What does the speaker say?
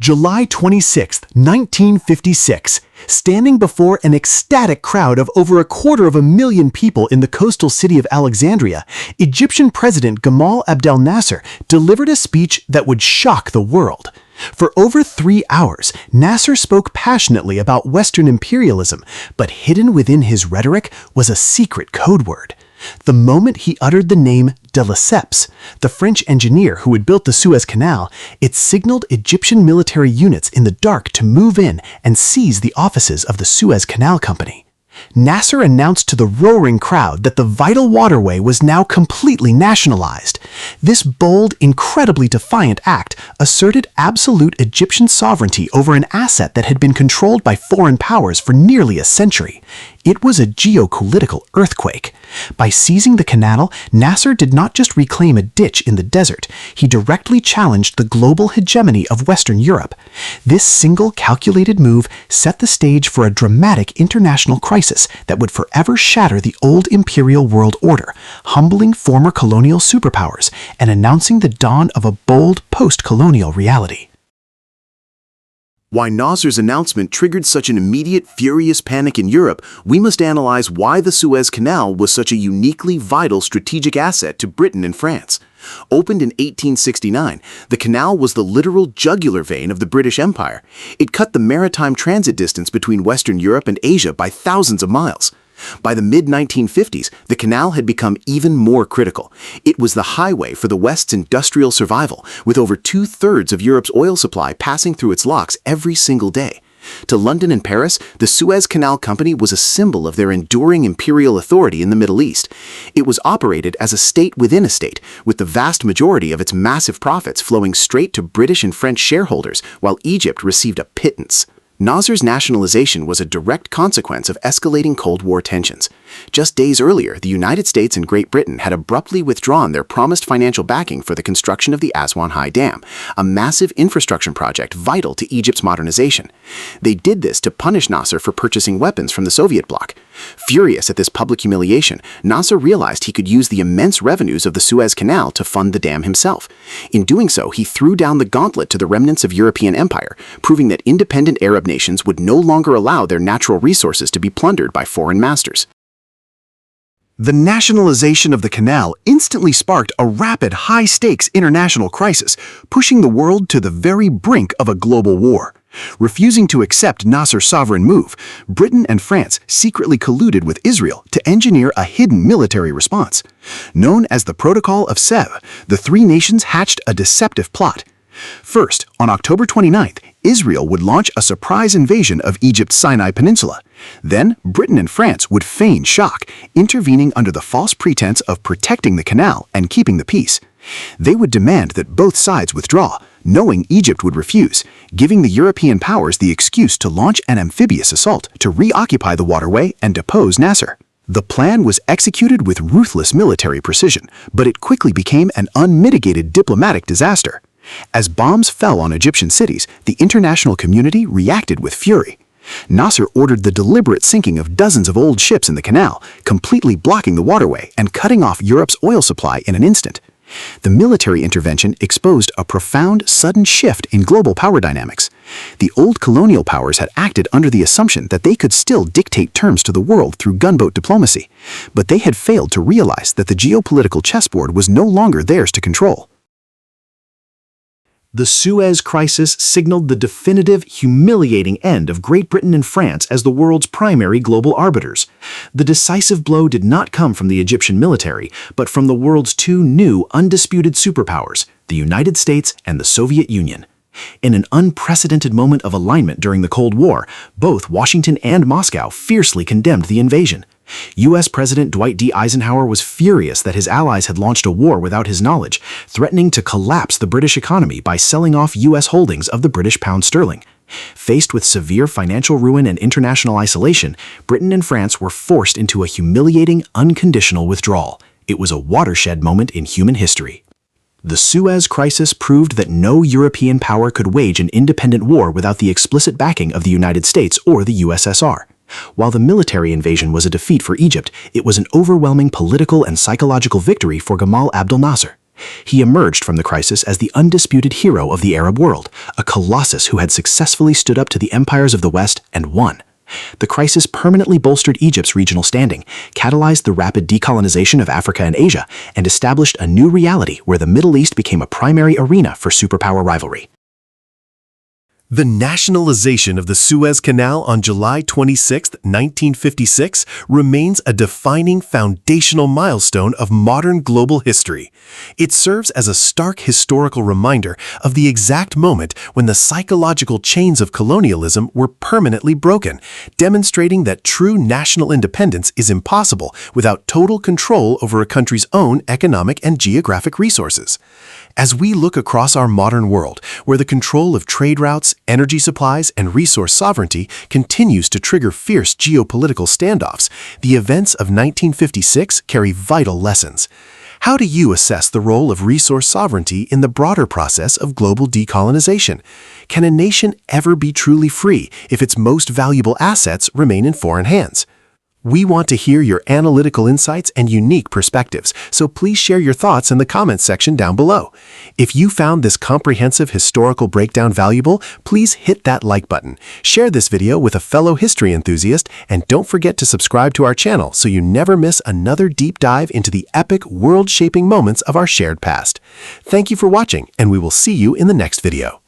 July 26, 1956, standing before an ecstatic crowd of over 250,000 people in the coastal city of Alexandria, Egyptian President Gamal Abdel Nasser delivered a speech that would shock the world. For over 3 hours, Nasser spoke passionately about Western imperialism, but hidden within his rhetoric was a secret code word. The moment he uttered the name de Lesseps, the French engineer who had built the Suez Canal, it signaled Egyptian military units in the dark to move in and seize the offices of the Suez Canal Company. Nasser announced to the roaring crowd that the vital waterway was now completely nationalized. This bold, incredibly defiant act asserted absolute Egyptian sovereignty over an asset that had been controlled by foreign powers for nearly a century. It was a geopolitical earthquake. By seizing the canal, Nasser did not just reclaim a ditch in the desert, he directly challenged the global hegemony of Western Europe. This single calculated move set the stage for a dramatic international crisis that would forever shatter the old imperial world order, humbling former colonial superpowers and announcing the dawn of a bold post-colonial reality. Why Nasser's announcement triggered such an immediate, furious panic in Europe, we must analyze why the Suez Canal was such a uniquely vital strategic asset to Britain and France. Opened in 1869, the canal was the literal jugular vein of the British Empire. It cut the maritime transit distance between Western Europe and Asia by thousands of miles. By the mid-1950s, the canal had become even more critical. It was the highway for the West's industrial survival, with over 2/3 of Europe's oil supply passing through its locks every single day. To London and Paris, the Suez Canal Company was a symbol of their enduring imperial authority in the Middle East. It was operated as a state within a state, with the vast majority of its massive profits flowing straight to British and French shareholders, while Egypt received a pittance. Nasser's nationalization was a direct consequence of escalating Cold War tensions. Just days earlier, the United States and Great Britain had abruptly withdrawn their promised financial backing for the construction of the Aswan Dam, a massive infrastructure project vital to Egypt's modernization. They did this to punish Nasser for purchasing weapons from the Soviet bloc. Furious at this public humiliation, Nasser realized he could use the immense revenues of the Suez Canal to fund the dam himself. In doing so, he threw down the gauntlet to the remnants of European empire, proving that independent Arab nations would no longer allow their natural resources to be plundered by foreign masters. The nationalization of the canal instantly sparked a rapid, high-stakes international crisis, pushing the world to the very brink of a global war. Refusing to accept Nasser's sovereign move, Britain and France secretly colluded with Israel to engineer a hidden military response. Known as the Protocol of Sèvres, the three nations hatched a deceptive plot. First, on October 29th, Israel would launch a surprise invasion of Egypt's Sinai Peninsula. Then, Britain and France would feign shock, intervening under the false pretense of protecting the canal and keeping the peace. They would demand that both sides withdraw, knowing Egypt would refuse, giving the European powers the excuse to launch an amphibious assault to reoccupy the waterway and depose Nasser. The plan was executed with ruthless military precision, but it quickly became an unmitigated diplomatic disaster. As bombs fell on Egyptian cities, the international community reacted with fury. Nasser ordered the deliberate sinking of dozens of old ships in the canal, completely blocking the waterway and cutting off Europe's oil supply in an instant. The military intervention exposed a profound, sudden shift in global power dynamics. The old colonial powers had acted under the assumption that they could still dictate terms to the world through gunboat diplomacy, but they had failed to realize that the geopolitical chessboard was no longer theirs to control. The Suez Crisis signaled the definitive, humiliating end of Great Britain and France as the world's primary global arbiters. The decisive blow did not come from the Egyptian military, but from the world's two new, undisputed superpowers, the United States and the Soviet Union. In an unprecedented moment of alignment during the Cold War, both Washington and Moscow fiercely condemned the invasion. U.S. President Dwight D. Eisenhower was furious that his allies had launched a war without his knowledge, threatening to collapse the British economy by selling off U.S. holdings of the British pound sterling. Faced with severe financial ruin and international isolation, Britain and France were forced into a humiliating, unconditional withdrawal. It was a watershed moment in human history. The Suez Crisis proved that no European power could wage an independent war without the explicit backing of the United States or the USSR. While the military invasion was a defeat for Egypt, it was an overwhelming political and psychological victory for Gamal Abdel Nasser. He emerged from the crisis as the undisputed hero of the Arab world, a colossus who had successfully stood up to the empires of the West and won. The crisis permanently bolstered Egypt's regional standing, catalyzed the rapid decolonization of Africa and Asia, and established a new reality where the Middle East became a primary arena for superpower rivalry. The nationalization of the Suez Canal on July 26, 1956, remains a defining foundational milestone of modern global history. It serves as a stark historical reminder of the exact moment when the psychological chains of colonialism were permanently broken, demonstrating that true national independence is impossible without total control over a country's own economic and geographic resources. As we look across our modern world, where the control of trade routes, energy supplies, and resource sovereignty continues to trigger fierce geopolitical standoffs, the events of 1956 carry vital lessons. How do you assess the role of resource sovereignty in the broader process of global decolonization? Can a nation ever be truly free if its most valuable assets remain in foreign hands? We want to hear your analytical insights and unique perspectives, so please share your thoughts in the comments section down below. If you found this comprehensive historical breakdown valuable, please hit that like button, share this video with a fellow history enthusiast, and don't forget to subscribe to our channel so you never miss another deep dive into the epic, world-shaping moments of our shared past. Thank you for watching, and we will see you in the next video.